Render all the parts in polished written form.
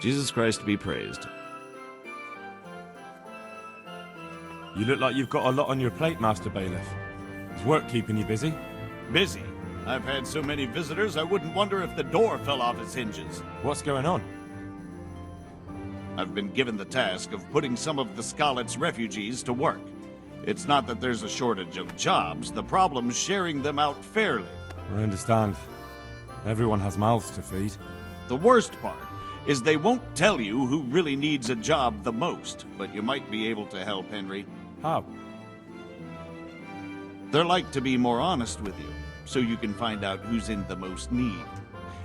Jesus Christ be praised. You look like you've got a lot on your plate, Master Bailiff. Is work keeping you busy? Busy? I've had so many visitors I wouldn't wonder if the door fell off its hinges. What's going on? I've been given the task of putting some of the Scarlet's refugees to work. It's not that there's a shortage of jobs, the problem's sharing them out fairly. I understand. Everyone has mouths to feed. The worst part is they won't tell you who really needs a job the most, but you might be able to help, Henry. How? They're like to be more honest with you, so you can find out who's in the most need.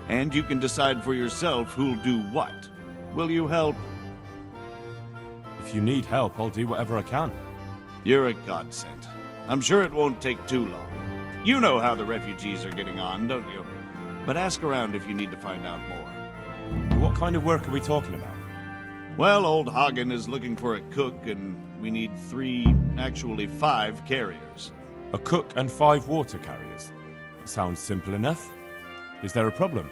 And you can decide for yourself who'll do what. Will you help? If you need help, I'll do whatever I can. You're a godsend. I'm sure it won't take too long. You know how the refugees are getting on, don't you? But ask around if you need to find out more. What kind of work are we talking about? Well, old Hagen is looking for a cook, and we need 5 carriers. A cook and 5 water carriers. Sounds simple enough. Is there a problem?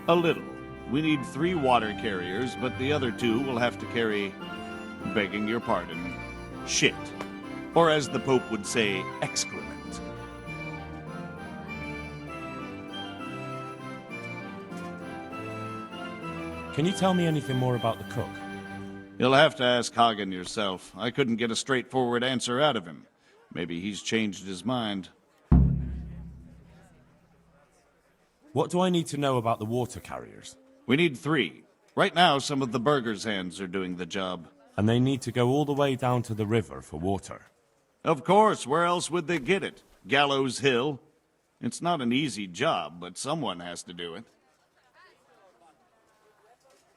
A little. We need 3 water carriers, but the other 2 will have to carry, begging your pardon, shit. Or as the Pope would say, excrement. Can you tell me anything more about the cook? You'll have to ask Hagen yourself. I couldn't get a straightforward answer out of him. Maybe he's changed his mind. What do I need to know about the water carriers? We need 3. Right now, some of the burgers' hands are doing the job. And they need to go all the way down to the river for water. Of course, where else would they get it? Gallows Hill? It's not an easy job, but someone has to do it.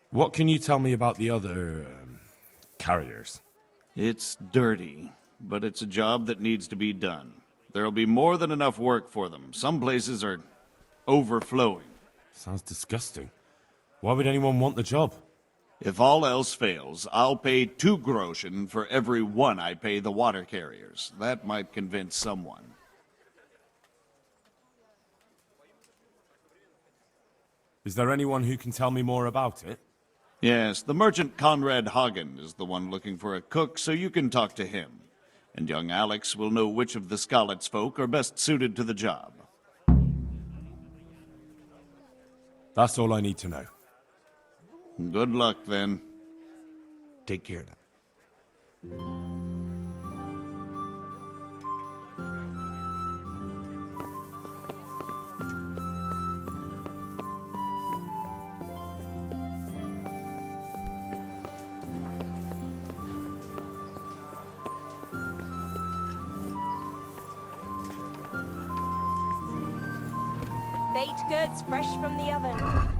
What can you tell me about the other carriers? It's dirty, but it's a job that needs to be done. There'll be more than enough work for them. Some places are overflowing. Sounds disgusting. Why would anyone want the job? If all else fails, I'll pay 2 groschen for every 1 I pay the water carriers. That might convince someone. Is there anyone who can tell me more about it? Yes, the merchant Conrad Hagen is the one looking for a cook, so you can talk to him. And young Alex will know which of the Scarlet's folk are best suited to the job. That's all I need to know. Good luck, then. Take care now. Baked goods fresh from the oven.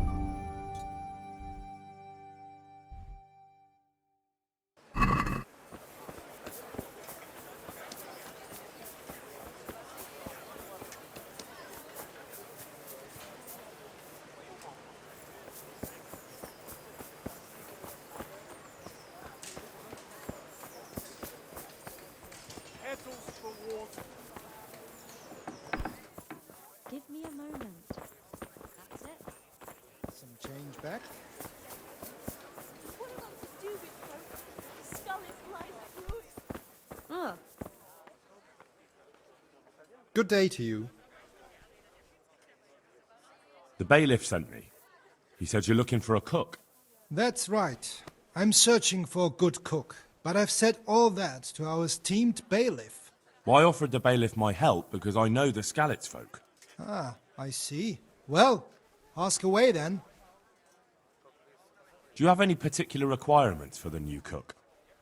Give me a moment. That's it. Some change back. What am I to do with her? The skull is lying through it. Oh, Good day to you. The bailiff sent me. He said you're looking for a cook. That's right. I'm searching for a good cook, but I've said all that to our esteemed bailiff. Well, I offered the bailiff my help because I know the Scarlet's folk. Ah, I see. Well, ask away then. Do you have any particular requirements for the new cook?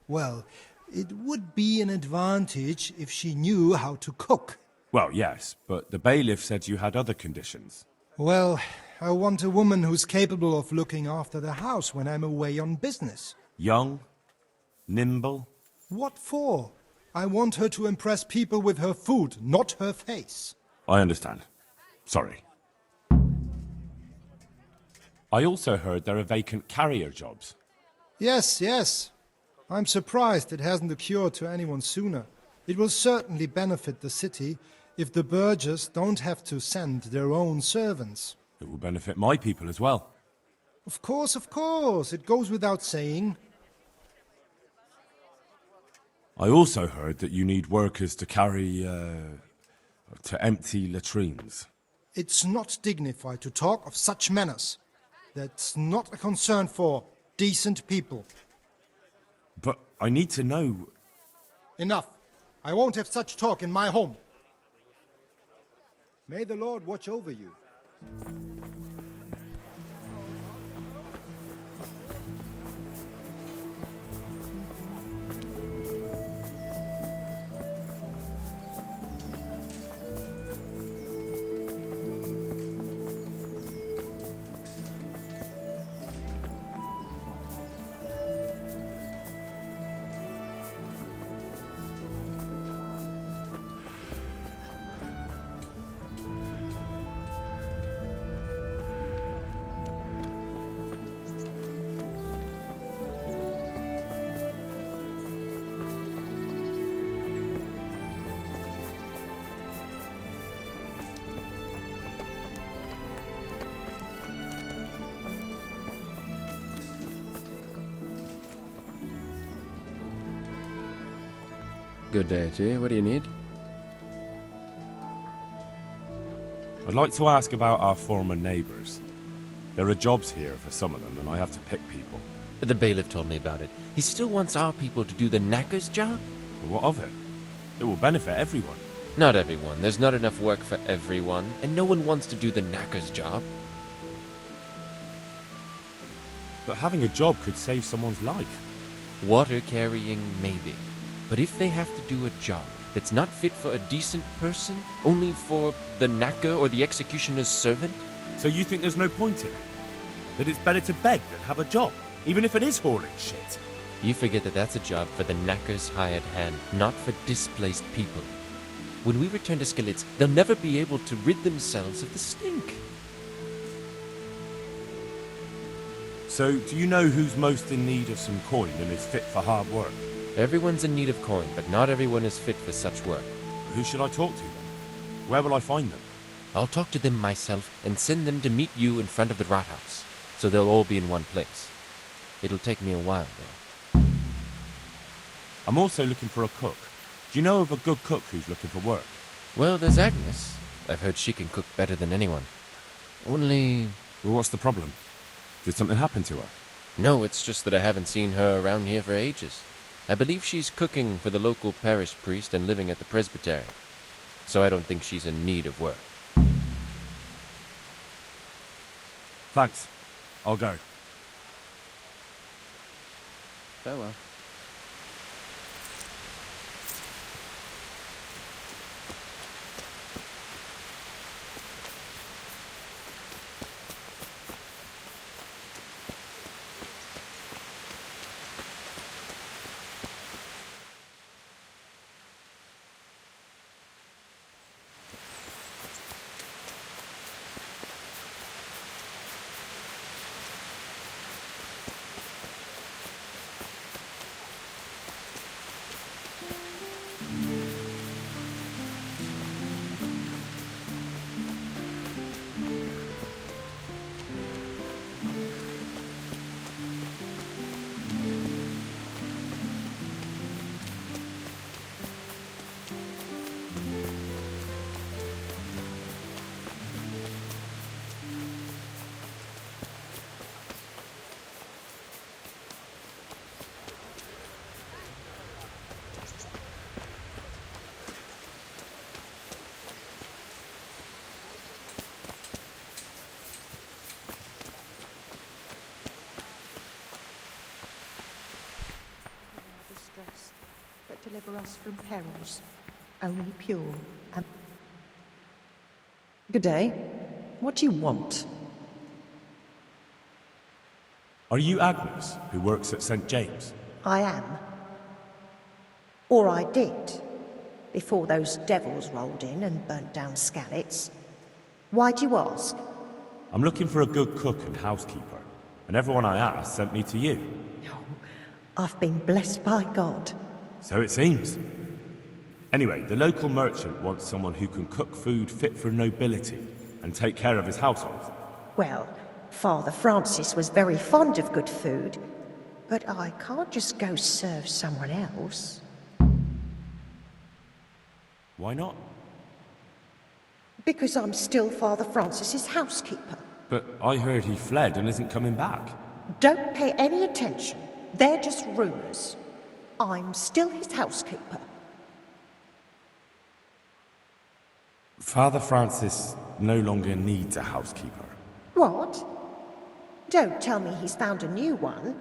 Well, it would be an advantage if she knew how to cook. Well, yes, but the bailiff said you had other conditions. Well, I want a woman who's capable of looking after the house when I'm away on business. Young, nimble. What for? I want her to impress people with her food, not her face. I understand. Sorry. I also heard there are vacant carrier jobs. Yes, yes. I'm surprised it hasn't occurred to anyone sooner. It will certainly benefit the city if the burghers don't have to send their own servants. It will benefit my people as well. Of course. It goes without saying. I also heard that you need workers to carry, to empty latrines. It's not dignified to talk of such manners. That's not a concern for decent people. But I need to know... Enough. I won't have such talk in my home. May the Lord watch over you. Good day to you. What do you need? I'd like to ask about our former neighbours. There are jobs here for some of them, and I have to pick people. The bailiff told me about it. He still wants our people to do the knacker's job? But what of it? It will benefit everyone. Not everyone. There's not enough work for everyone, and no one wants to do the knacker's job. But having a job could save someone's life. Water carrying, maybe. But if they have to do a job that's not fit for a decent person, only for the knacker or the executioner's servant? So you think there's no point in it? That it's better to beg than have a job, even if it is hauling shit? You forget that that's a job for the knacker's hired hand, not for displaced people. When we return to Skalitz, they'll never be able to rid themselves of the stink. So, do you know who's most in need of some coin and is fit for hard work? Everyone's in need of coin, but not everyone is fit for such work. Who should I talk to then? Where will I find them? I'll talk to them myself and send them to meet you in front of the Rathaus, so they'll all be in one place. It'll take me a while, though. I'm also looking for a cook. Do you know of a good cook who's looking for work? Well, there's Agnes. I've heard she can cook better than anyone. Only... Well, what's the problem? Did something happen to her? No, it's just that I haven't seen her around here for ages. I believe she's cooking for the local parish priest and living at the presbytery. So I don't think she's in need of work. Thanks. I'll go. Farewell. Distress, but deliver us from perils, only pure and... Good day. What do you want? Are you Agnes, who works at St. James? I am. Or I did, before those devils rolled in and burnt down Skalitz. Why do you ask? I'm looking for a good cook and housekeeper, and everyone I asked sent me to you. I've been blessed by God. So it seems. Anyway, the local merchant wants someone who can cook food fit for nobility and take care of his household. Well, Father Francis was very fond of good food, but I can't just go serve someone else. Why not? Because I'm still Father Francis's housekeeper. But I heard he fled and isn't coming back. Don't pay any attention. They're just rumours. I'm still his housekeeper. Father Francis no longer needs a housekeeper. What? Don't tell me he's found a new one.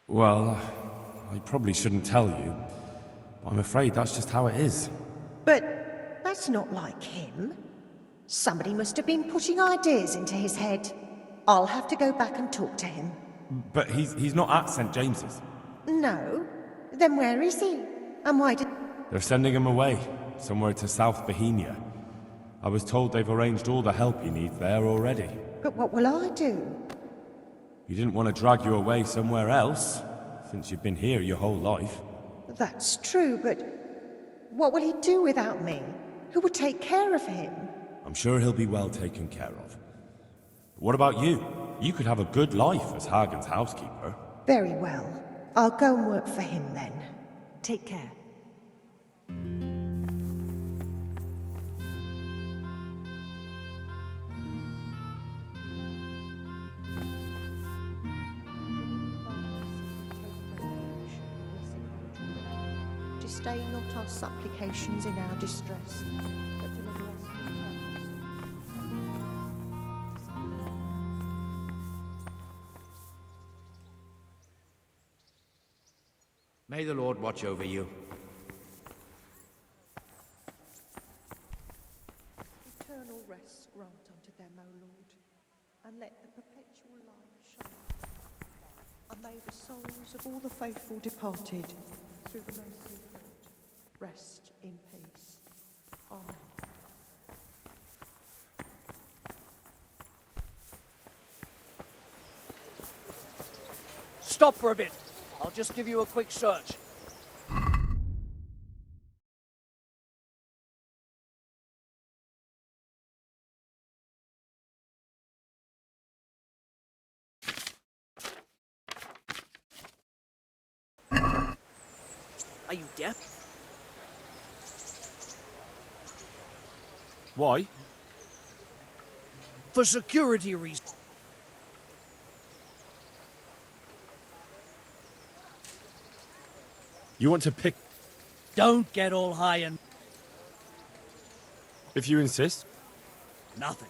Well, I probably shouldn't tell you. I'm afraid that's just how it is. But that's not like him. Somebody must have been putting ideas into his head. I'll have to go back and talk to him. But he's not at St. James's. No? Then where is he? And why did... They're sending him away, somewhere to South Bohemia. I was told they've arranged all the help he needs there already. But what will I do? You didn't want to drag you away somewhere else, since you've been here your whole life. That's true, but what will he do without me? Who will take care of him? I'm sure he'll be well taken care of. But what about you? You could have a good life as Hagen's housekeeper. Very well. I'll go and work for him then. Take care. Disdain not our supplications in our distress, but deliver us from troubles. May the Lord watch over you. Eternal rest grant unto them, O Lord, and let the perpetual light shine. And may the souls of all the faithful departed, through the mercy of God, rest in peace. Amen. Stop for a bit. I'll just give you a quick search. Are you deaf? Why? For security reasons. You want to pick... Don't get all high and... If you insist. Nothing.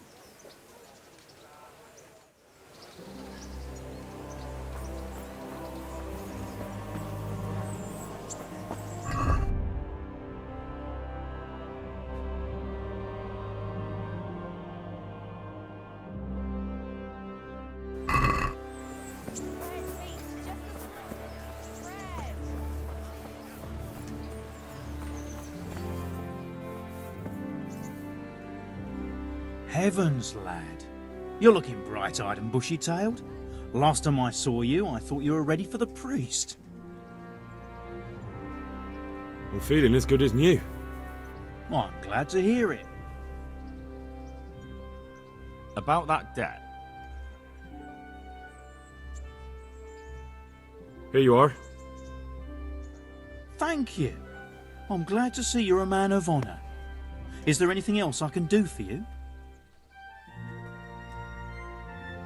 Heavens, lad. You're looking bright-eyed and bushy-tailed. Last time I saw you, I thought you were ready for the priest. I'm feeling as good as new. I'm glad to hear it. About that debt. Here you are. Thank you. I'm glad to see you're a man of honour. Is there anything else I can do for you?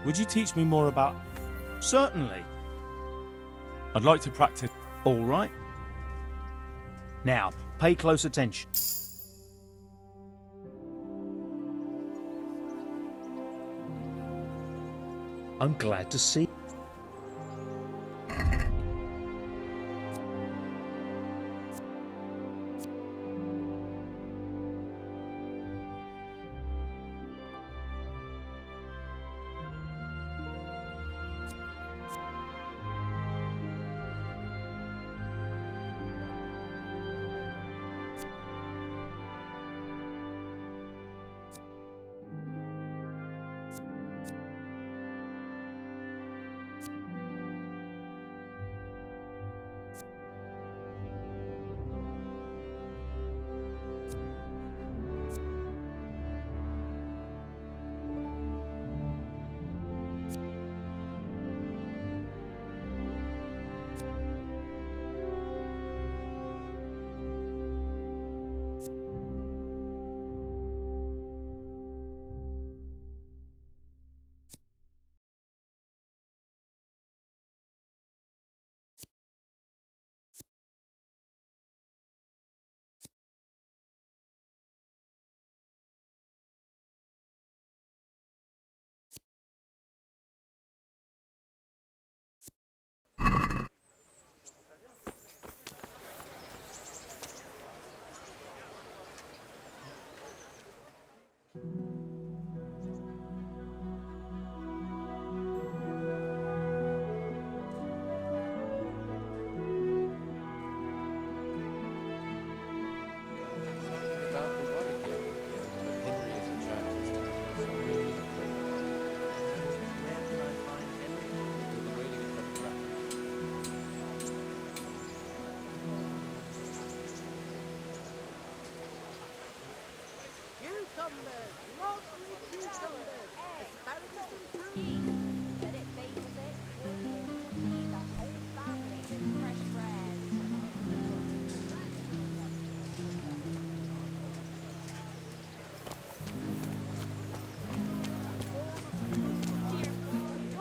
Would you teach me more about... Certainly. I'd like to practice... All right. Now, pay close attention. I'm glad to see... About the water carrier, but Henry is in charge. Where can I find Henry? We'll be waiting in front of the truck. Cucumbers! Lovely cucumbers! Asparagus and fruit! But it bakes it. Feed the whole family with fresh bread.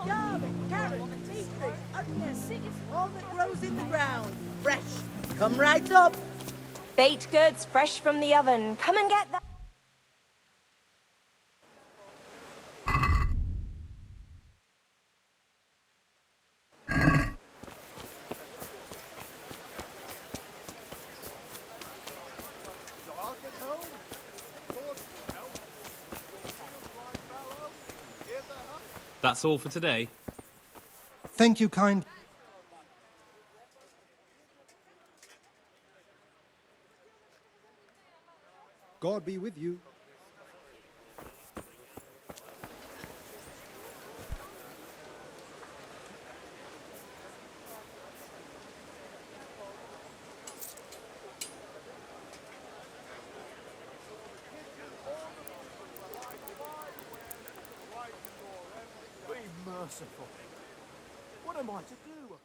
Garlic, carrot, beetroot, onions, all that grows in the ground. Fresh. Come right up. Baked goods fresh from the oven. Come and get that. That's all for today. Thank you, kind. God be with you. Be merciful. What am I to do?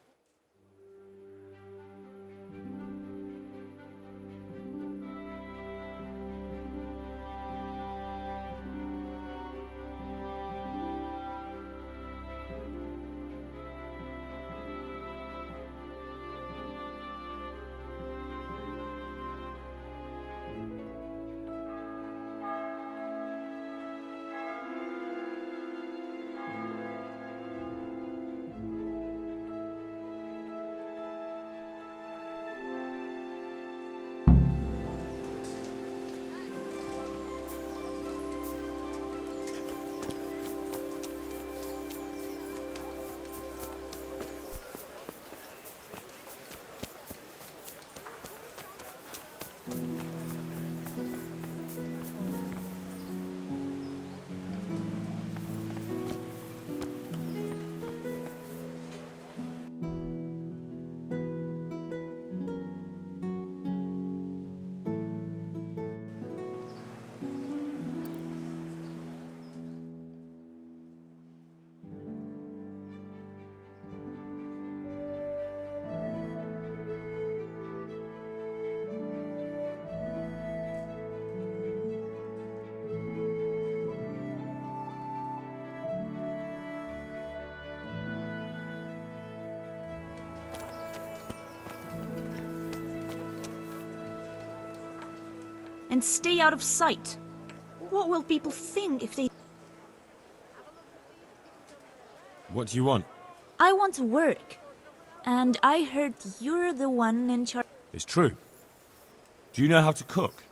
And stay out of sight. What will people think if they... What do you want? I want to work. And I heard you're the one in charge. It's true. Do you know how to cook?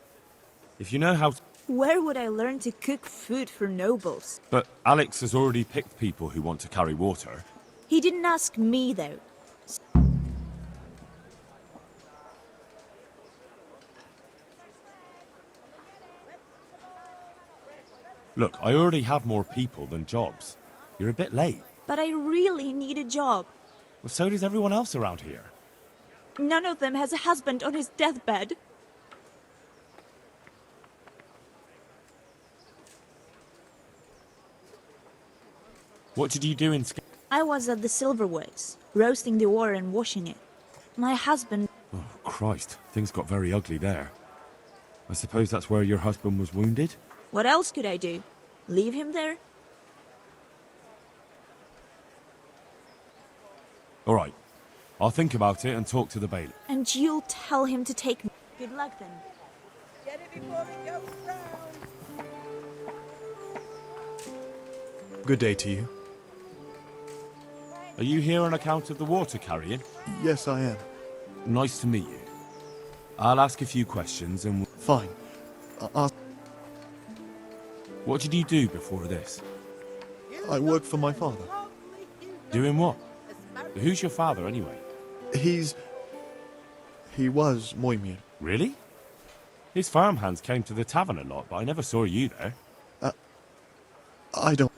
If you know how to... Where would I learn to cook food for nobles? But Alex has already picked people who want to carry water. He didn't ask me, though. Look, I already have more people than jobs. You're a bit late. But I really need a job. Well, so does everyone else around here. None of them has a husband on his deathbed. What did you do in... I was at the silverworks, roasting the ore and washing it. My husband... Oh, Christ. Things got very ugly there. I suppose that's where your husband was wounded? What else could I do? Leave him there? All right. I'll think about it and talk to the bailiff. And you'll tell him to take me. Good luck then. Get it before it goes round. Good day to you. Are you here on account of the water carrying? Yes, I am. Nice to meet you. I'll ask a few questions and... Fine. I'll... What did you do before this? I work for my father. Doing what? Who's your father, anyway? He was Moimir. Really? His farmhands came to the tavern a lot, but I never saw you there. I don't...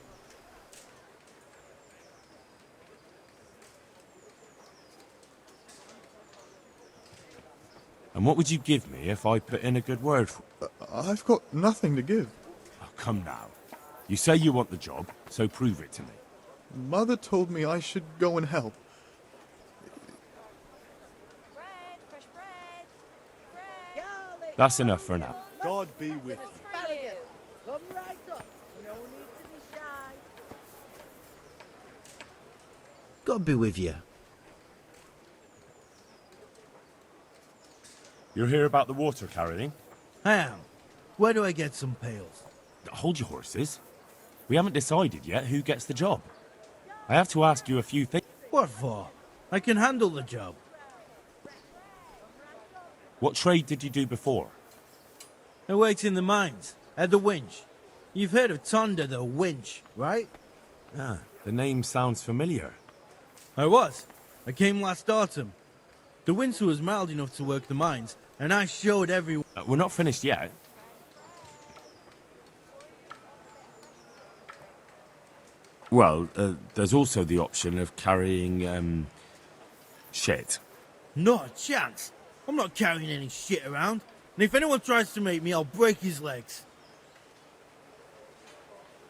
And what would you give me if I put in a good word for... I've got nothing to give. Oh, come now. You say you want the job, so prove it to me. Mother told me I should go and help. Bread, fresh bread. That's enough for now. God be with you. Asparagus. Come right up. No need to be shy. God be with you. You're here about the water carrying? I am. Where do I get some pails? Hold your horses. We haven't decided yet who gets the job. I have to ask you a few things. What for? I can handle the job. What trade did you do before? I worked in the mines, at the winch. You've heard of Thunder the winch, right? Ah, the name sounds familiar. I was. I came last autumn. The winter was mild enough to work the mines, and I showed everyone... We're not finished yet. Well, there's also the option of carrying, shit. Not a chance. I'm not carrying any shit around. And if anyone tries to make me, I'll break his legs.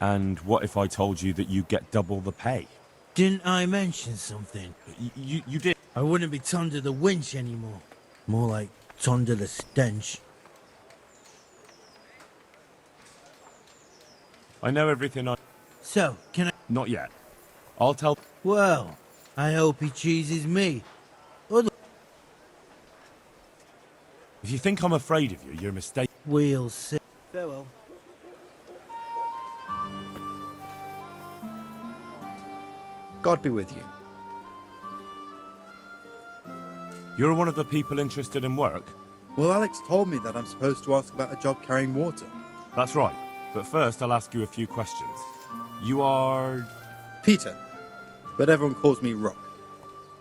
And what if I told you that you get double the pay? Didn't I mention something? You did. I wouldn't be Thunder the winch anymore. More like Thunder the stench. I know everything I... So, can I... Not yet. I'll tell... Well, I hope he chooses me. Other... If you think I'm afraid of you, you're mistaken. We'll see. Farewell. God be with you. You're one of the people interested in work? Well, Alex told me that I'm supposed to ask about a job carrying water. That's right. But first, I'll ask you a few questions. You are... Peter. But everyone calls me Rock.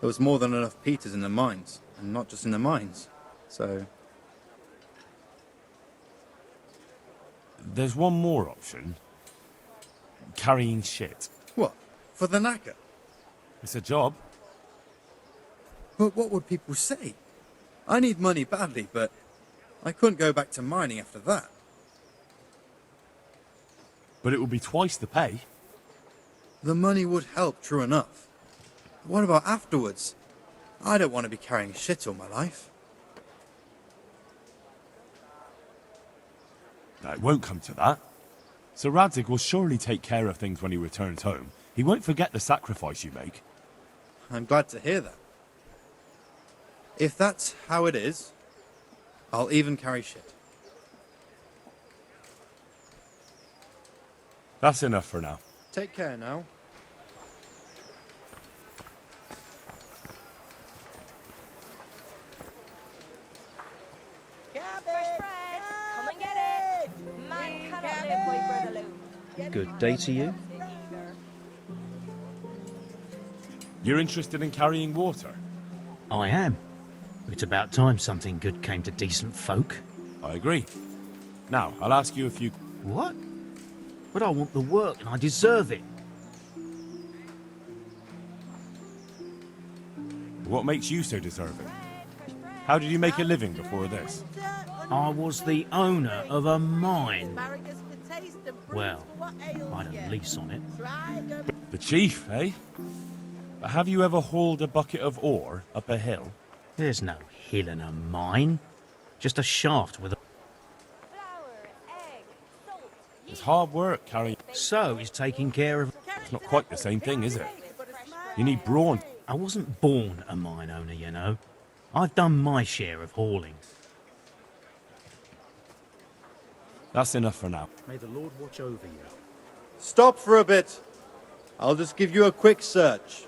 There was more than enough Peters in the mines. And not just in the mines. So... There's one more option. Carrying shit. What? For the knacker? It's a job. But what would people say? I need money badly, but I couldn't go back to mining after that. But it will be twice the pay. The money would help, true enough. But what about afterwards? I don't want to be carrying shit all my life. No, it won't come to that. Sir Radzig will surely take care of things when he returns home. He won't forget the sacrifice you make. I'm glad to hear that. If that's how it is, I'll even carry shit. That's enough for now. Take care now. Fresh bread. Come and get it. Man cannot live by bread alone. Good day to you. You're interested in carrying water? I am. It's about time something good came to decent folk. I agree. Now, I'll ask you a few... What? But I want the work and I deserve it. What makes you so deserving? How did you make a living before this? I was the owner of a mine. Asparagus for taste and fruit. Well, What ails I had you? a lease on it. Try them. The chief, eh? But have you ever hauled a bucket of ore up a hill? There's no hill in a mine. Just a shaft with a... Flour, egg, salt. It's hard work carrying... So he's taking care of... It's not quite the same thing, is it? You need brawn. I wasn't born a mine owner, you know. I've done my share of hauling. That's enough for now. May the Lord watch over you. Stop for a bit. I'll just give you a quick search.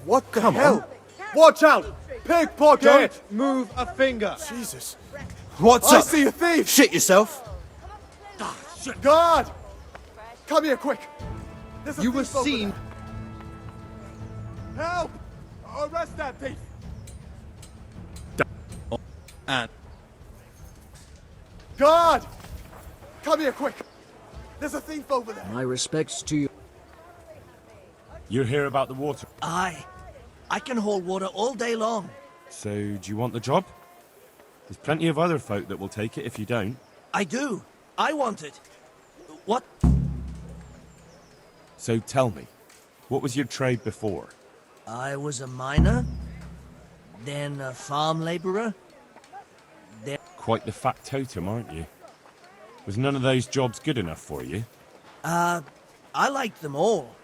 What the hell? Watch out! Pickpocket! Don't move a finger. Jesus. What's I up? see a thief! Shit yourself. Guard! Come here, quick! There's a You were thief over seen. there. Help! Arrest that thief! And Guard! Come here, quick! There's a thief over there. My respects to you. You're here about the water. Aye. I can hold water all day long. So, do you want the job? There's plenty of other folk that will take it if you don't. I do. I want it. What? So tell me, what was your trade before? I was a miner, then a farm laborer, then... Quite the factotum, aren't you? Was none of those jobs good enough for you? I liked them all.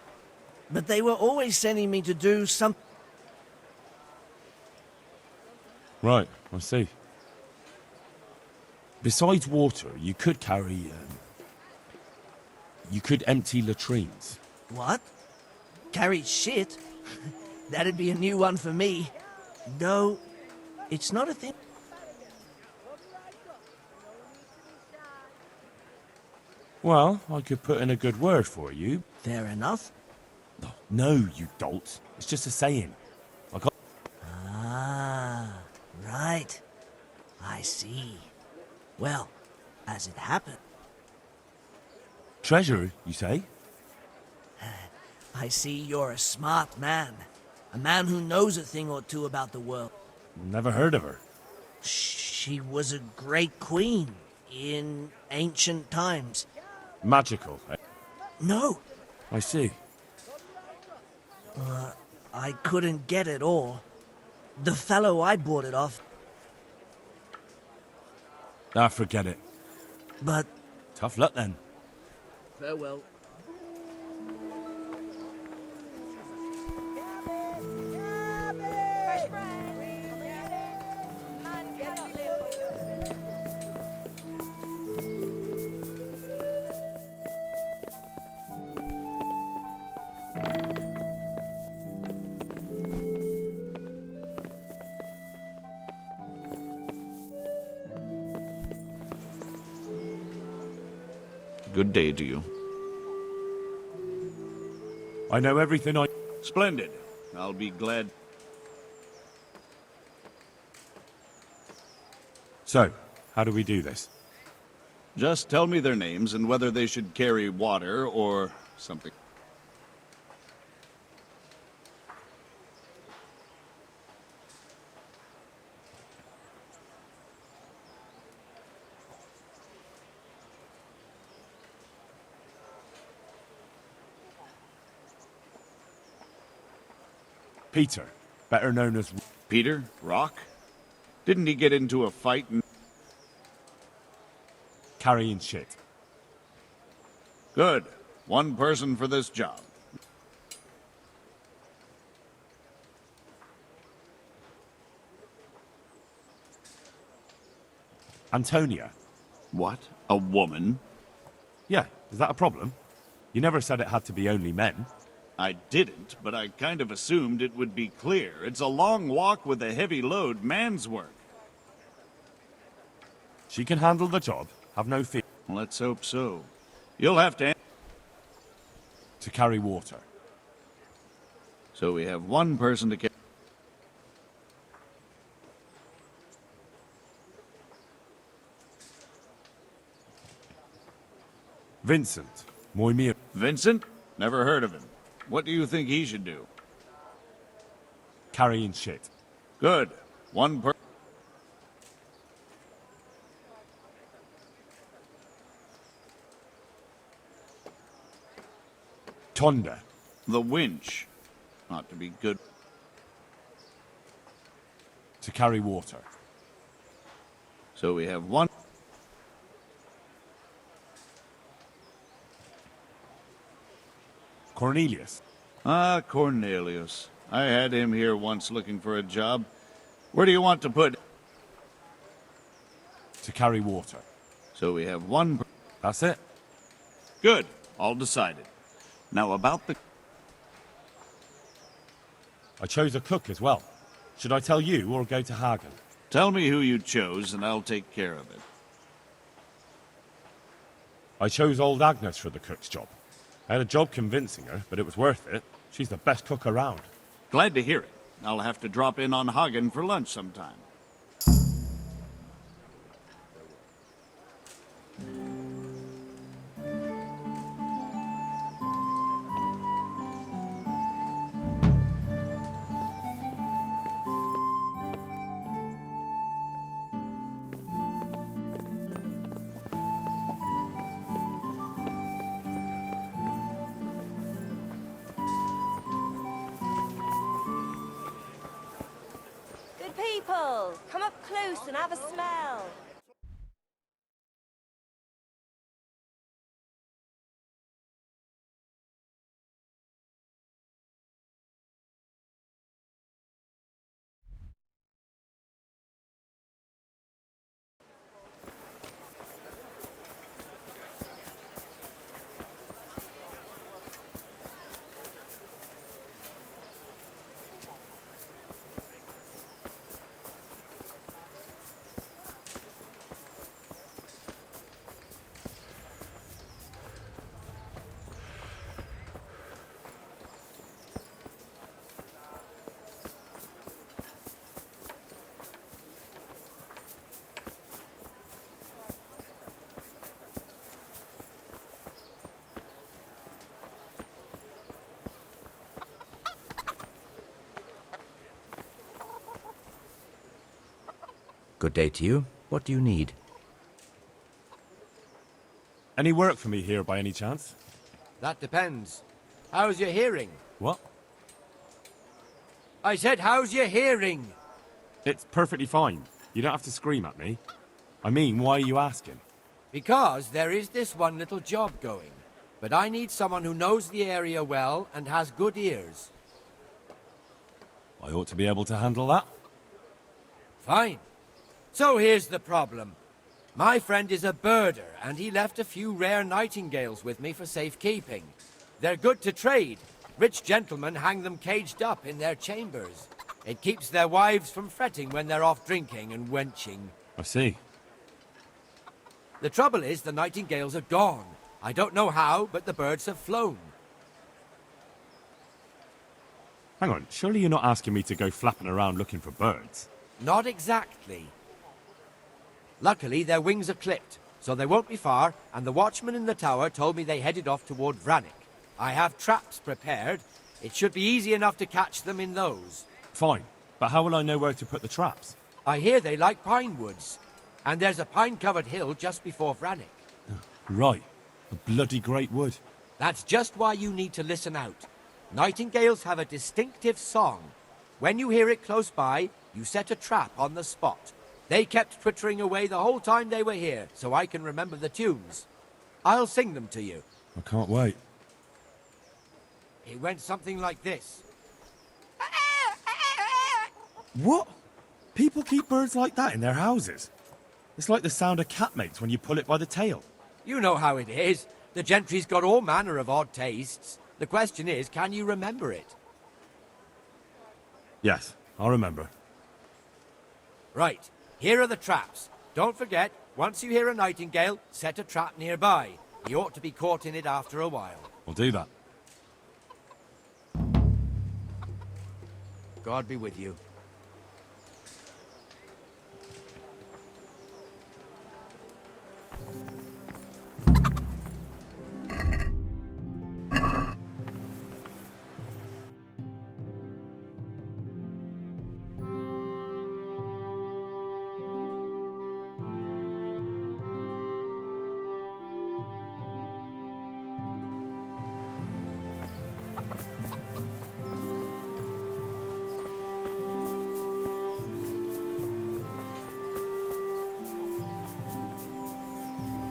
But they were always sending me to do some... Right, I see. Besides water, you could carry... you could empty latrines. What? Carry shit? That'd be a new one for me. No, it's not a thing. Well, I could put in a good word for you. Fair enough. No, you dolt. It's just a saying. I got... Ah, right. I see. Well, as it happened... Treasure, you say? I see you're a smart man. A man who knows a thing or two about the world. Never heard of her. She was a great queen in ancient times. Magical, eh? No, I see. I couldn't get it all. The fellow I bought it off. Ah, forget it. But... Tough luck then. Farewell. Good day to you. I know everything I... Splendid. I'll be glad. So, how do we do this? Just tell me their names and whether they should carry water or something. Peter, better known as... Peter? Rock? Didn't he get into a fight and... Carrying shit. Good. One person for this job. Antonia. What? A woman? Yeah, is that a problem? You never said it had to be only men. I didn't, but I kind of assumed it would be clear. It's a long walk with a heavy load, man's work. She can handle the job, have no fear. Let's hope so. You'll have to... To carry water. So we have one person to carry... Vincent. Muy mio. Vincent? Never heard of him. What do you think he should do? Carrying shit. Good. One per... Tonda. The winch. Ought to be good. To carry water. So we have one... Cornelius. Ah, Cornelius. I had him here once looking for a job. Where do you want to put... To carry water. So we have one... That's it. Good. All decided. Now about the... I chose a cook as well. Should I tell you or go to Hagen? Tell me who you chose and I'll take care of it. I chose old Agnes for the cook's job. I had a job convincing her, but it was worth it. She's the best cook around. Glad to hear it. I'll have to drop in on Hagen for lunch sometime. Good people, come up close and have a smell. Good day to you. What do you need? Any work for me here by any chance? That depends. How's your hearing? What? I said, how's your hearing? It's perfectly fine. You don't have to scream at me. I mean, why are you asking? Because there is this one little job going. But I need someone who knows the area well and has good ears. I ought to be able to handle that. Fine. So here's the problem. My friend is a birder, and he left a few rare nightingales with me for safekeeping. They're good to trade. Rich gentlemen hang them caged up in their chambers. It keeps their wives from fretting when they're off drinking and wenching. I see. The trouble is the nightingales are gone. I don't know how, but the birds have flown. Hang on, surely you're not asking me to go flapping around looking for birds? Not exactly. Luckily, their wings are clipped, so they won't be far, and the watchman in the tower told me they headed off toward Vranik. I have traps prepared. It should be easy enough to catch them in those. Fine, but how will I know where to put the traps? I hear they like pine woods, and there's a pine-covered hill just before Vranik. Right, a bloody great wood. That's just why you need to listen out. Nightingales have a distinctive song. When you hear it close by, you set a trap on the spot. They kept twittering away the whole time they were here, so I can remember the tunes. I'll sing them to you. I can't wait. It went something like this. What? People keep birds like that in their houses? It's like the sound a cat makes when you pull it by the tail. You know how it is. The gentry's got all manner of odd tastes. The question is, can you remember it? Yes, I'll remember. Right, here are the traps. Don't forget, once you hear a nightingale, set a trap nearby. He ought to be caught in it after a while. I'll do that. God be with you.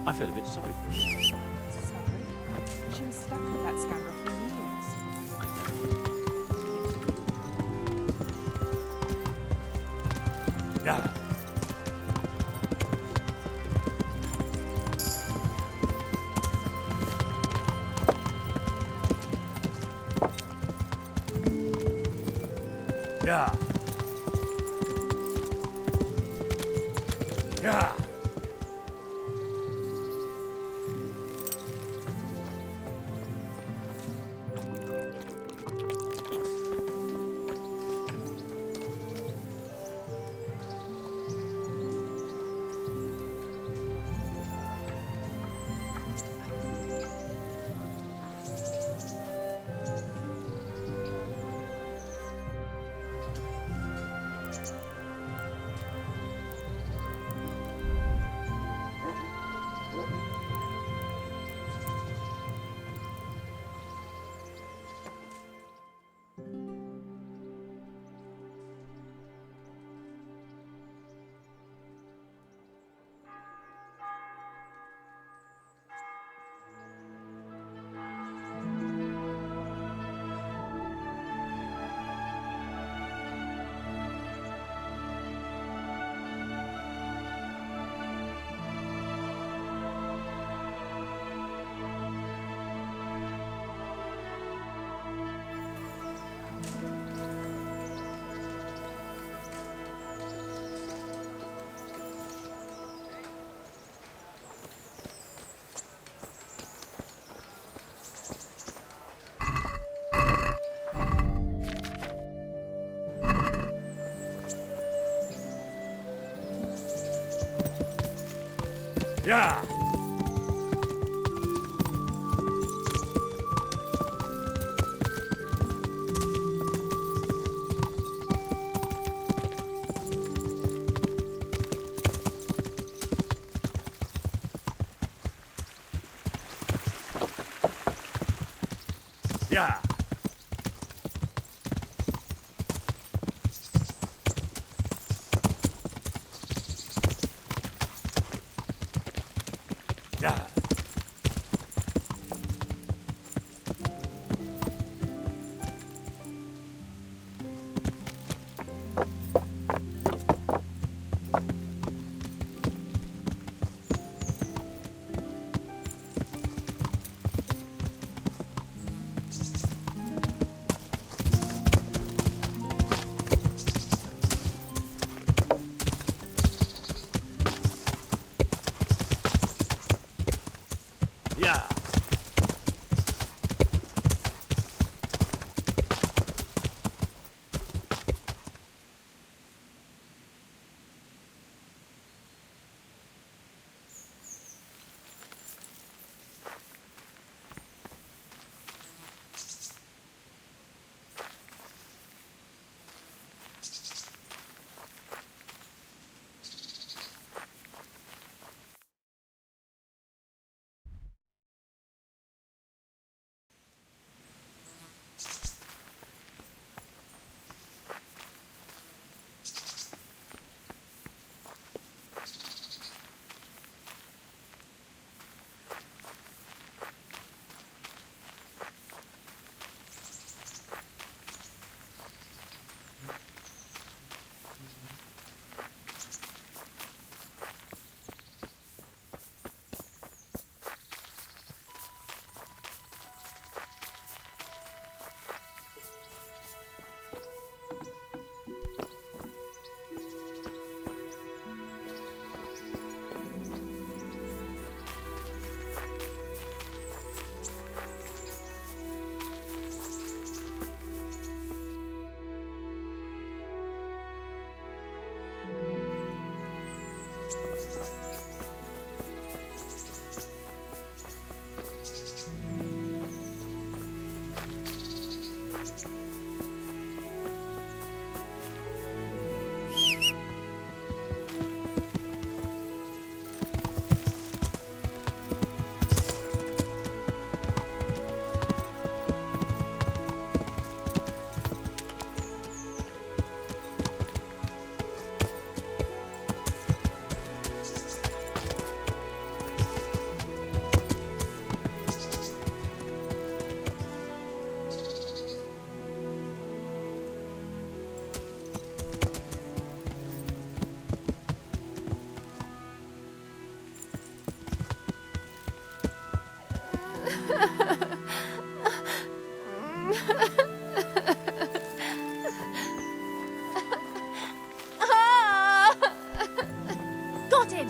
I feel a bit sorry for her. Sorry. She was stuck with that scoundrel for years. Yeah. Yeah. Yeah. Yeah. Yeah. Yeah. Yeah. Got him!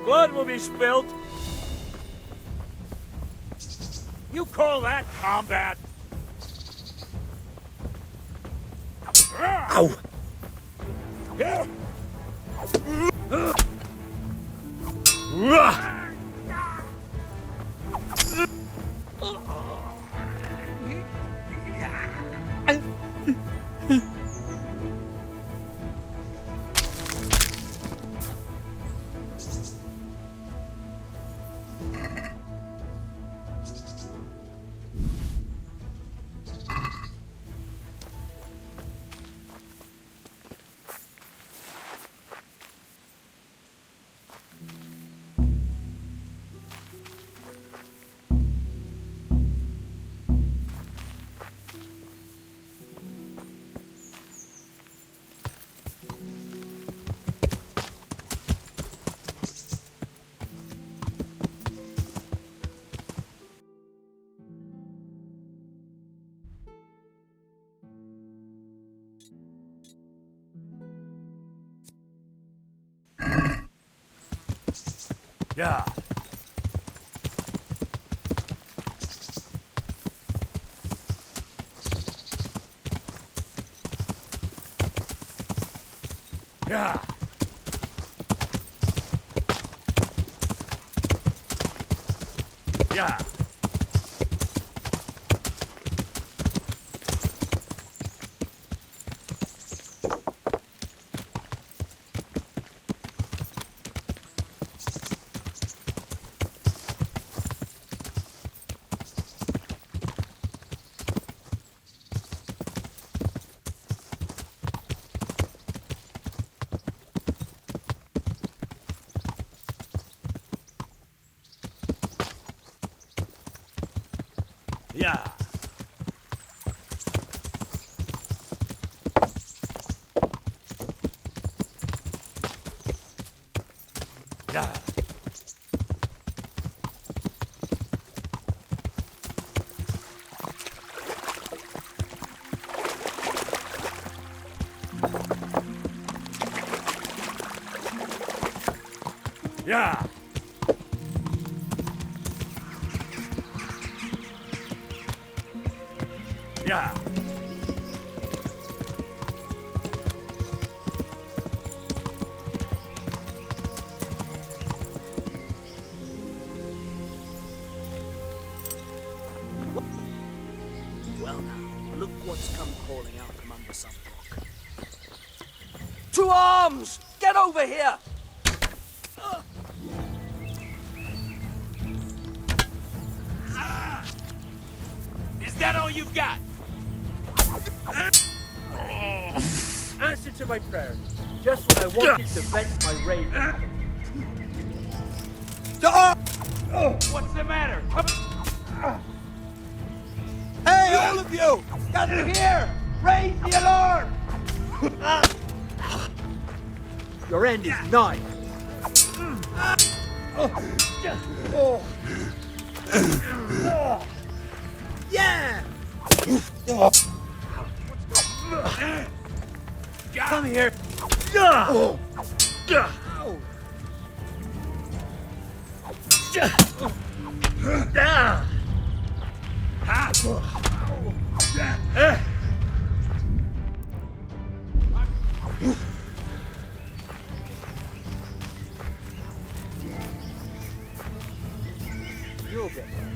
Blood will be spilt. You call that combat? Ow! Yeah. Yeah. Yeah. Yeah. Yeah. Yeah. Yeah. Well now, look what's come calling out from under some rock. To arms! Get over here! Is that all you've got? Answer to my prayer. Just when I wanted to vent my rage. What's the matter? Hey, all of you! Gather here! Raise the alarm! Your end is nigh. Yeah! Come here. You'll get there.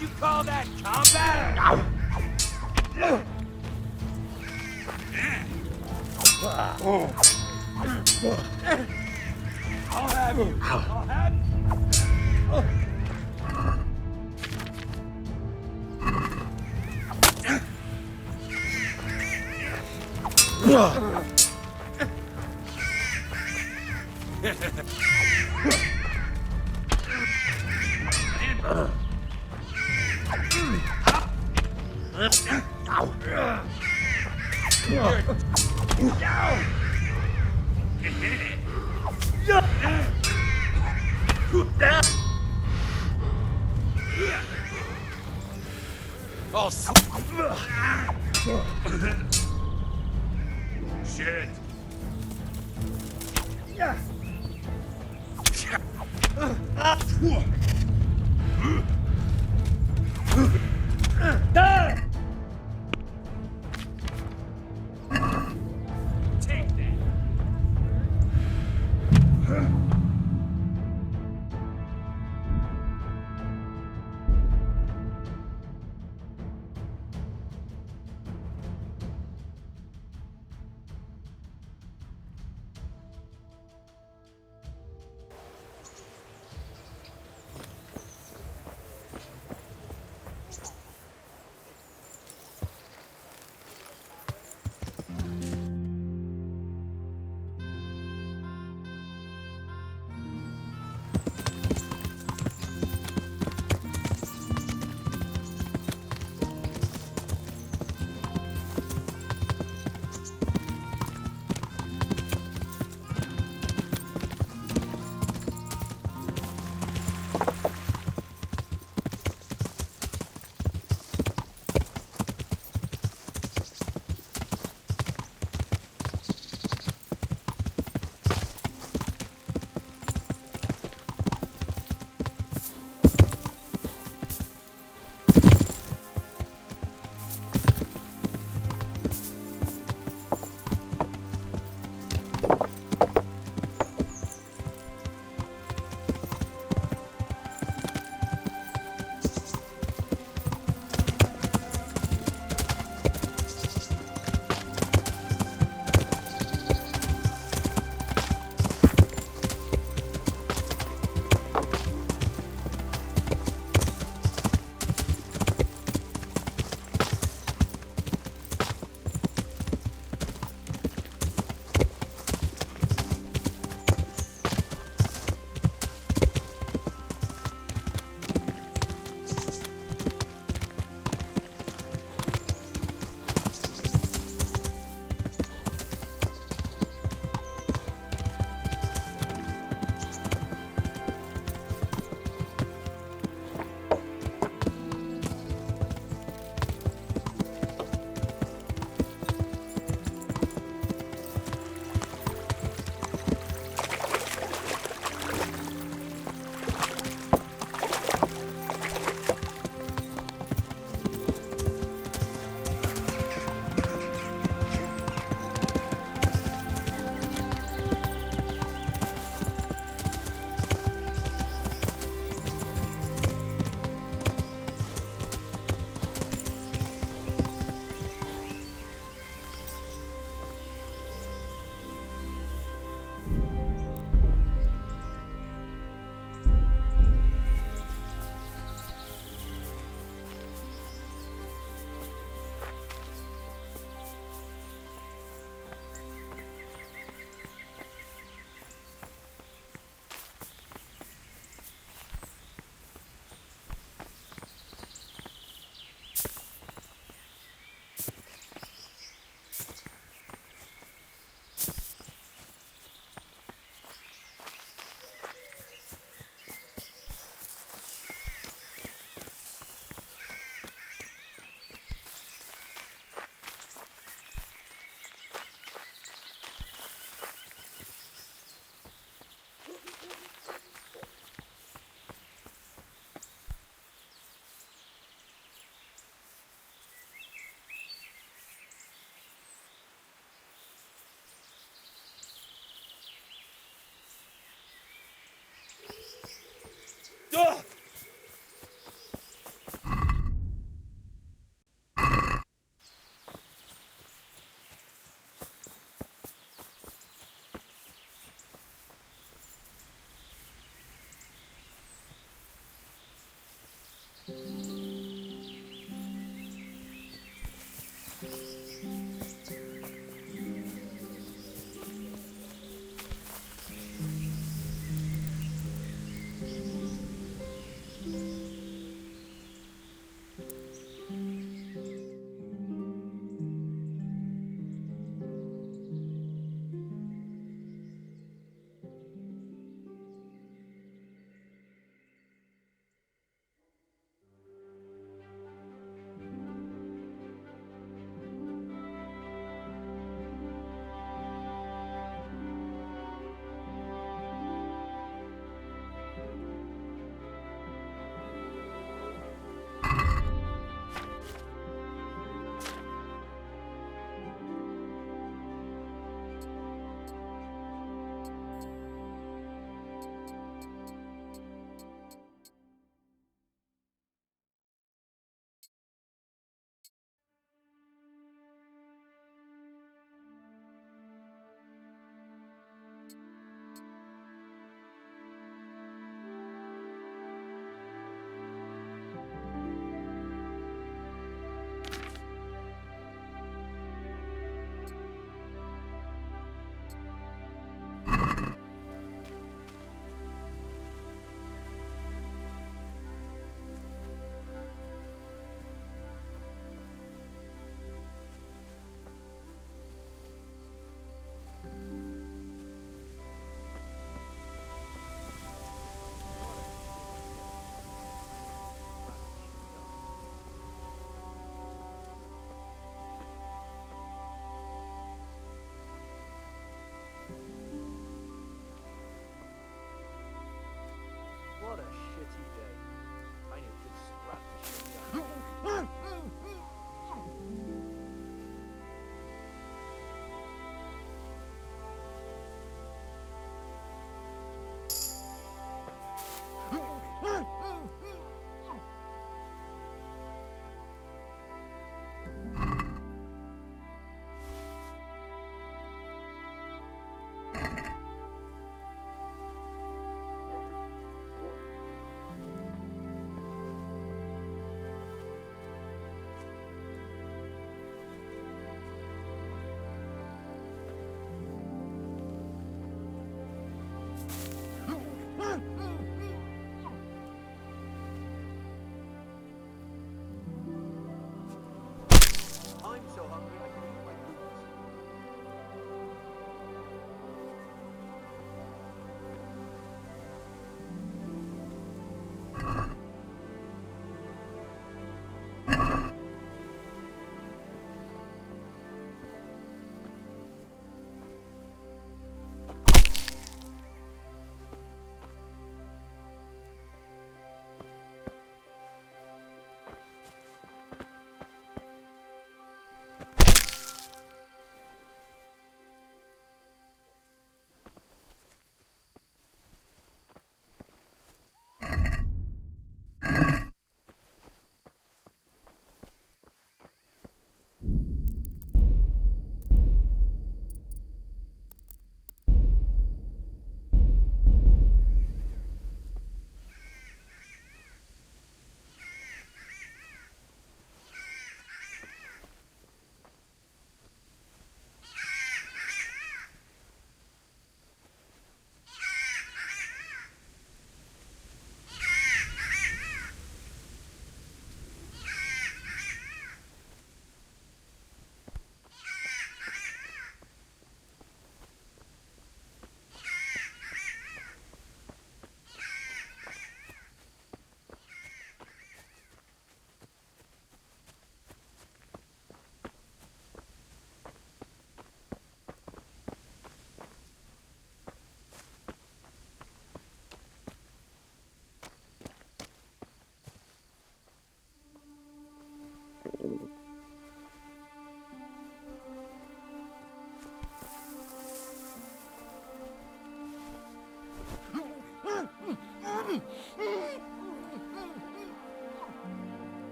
You call that combat? I'll have you. I'll have you. Oh, shit. Yeah. Take that.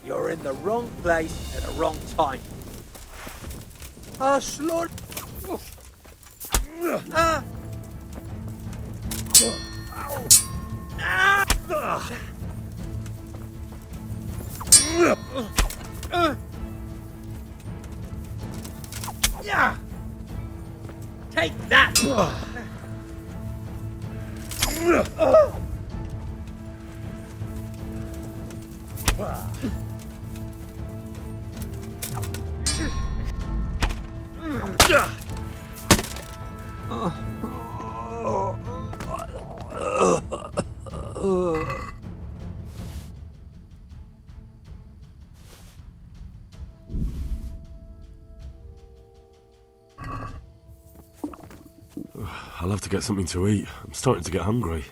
You're in the wrong place at the wrong time. Slot. Yeah. Take that. I'll have to get something to eat. I'm starting to get hungry.